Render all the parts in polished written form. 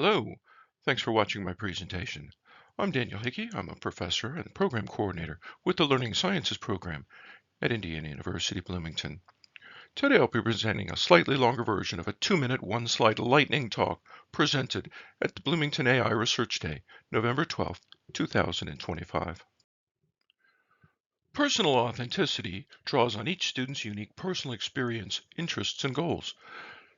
Hello, thanks for watching my presentation. I'm Daniel Hickey. I'm a professor and program coordinator with the Learning Sciences program at Indiana University Bloomington. Today I'll be presenting a slightly longer version of a 2-minute, one-slide lightning talk presented at the Bloomington AI Research Day, November 12, 2025. Personal authenticity draws on each student's unique personal experience, interests, and goals.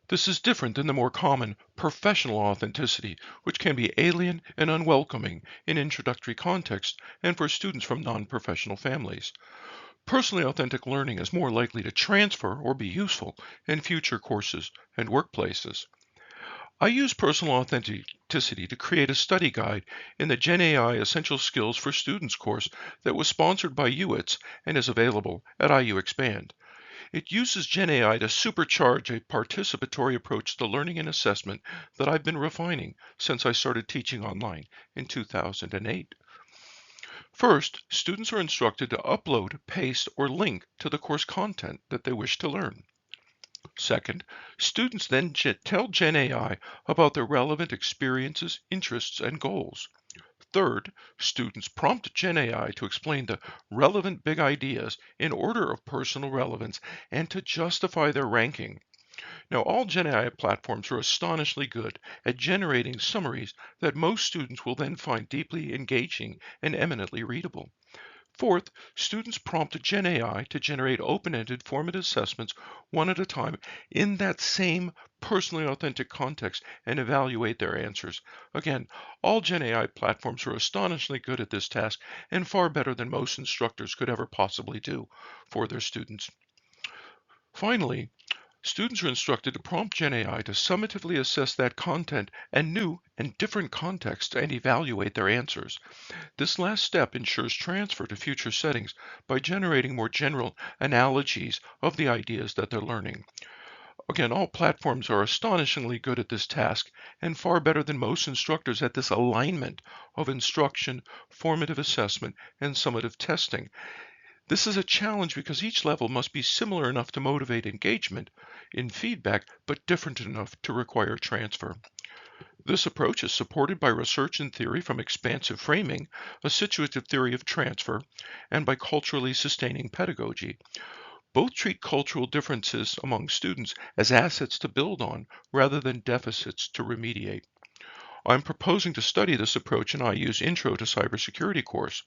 This is different than the more common professional authenticity, which can be alien and unwelcoming in introductory contexts and for students from non-professional families. Personally authentic learning is more likely to transfer or be useful in future courses and workplaces. I use personal authenticity to create a study guide in the GenAI Essential Skills for Students course that was sponsored by UITS and is available at IU Expand. It uses GenAI to supercharge a participatory approach to learning and assessment that I've been refining since I started teaching online in 2008. First, students are instructed to upload, paste, or link to the course content that they wish to learn. Second, students then tell GenAI about their relevant experiences, interests, and goals. Third, students prompt GenAI to explain the relevant big ideas in order of personal relevance and to justify their ranking. Now, all GenAI platforms are astonishingly good at generating summaries that most students will then find deeply engaging and eminently readable. Fourth, students prompt GenAI to generate open-ended formative assessments one at a time in that same personally authentic context and evaluate their answers. Again, all GenAI platforms are astonishingly good at this task and far better than most instructors could ever possibly do for their students. Finally, students are instructed to prompt GenAI to summatively assess that content and new and different contexts and evaluate their answers. This last step ensures transfer to future settings by generating more general analogies of the ideas that they're learning. Again, all platforms are astonishingly good at this task and far better than most instructors at this alignment of instruction, formative assessment, and summative testing. This is a challenge because each level must be similar enough to motivate engagement in feedback, but different enough to require transfer. This approach is supported by research and theory from expansive framing, a situative theory of transfer, and by culturally sustaining pedagogy. Both treat cultural differences among students as assets to build on rather than deficits to remediate. I'm proposing to study this approach in IU's Intro to Cybersecurity course.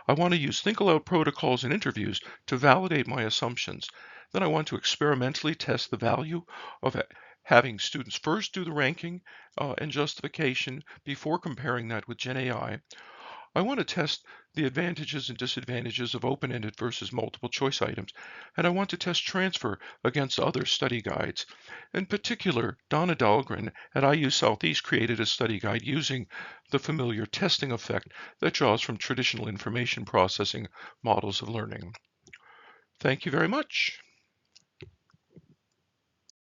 I want to use think aloud protocols and interviews to validate my assumptions. Then I want to experimentally test the value of having students first do the ranking and justification before comparing that with GenAI. I want to test the advantages and disadvantages of open-ended versus multiple choice items, and I want to test transfer against other study guides. In particular, Donna Dahlgren at IU Southeast created a study guide using the familiar testing effect that draws from traditional information processing models of learning. Thank you very much.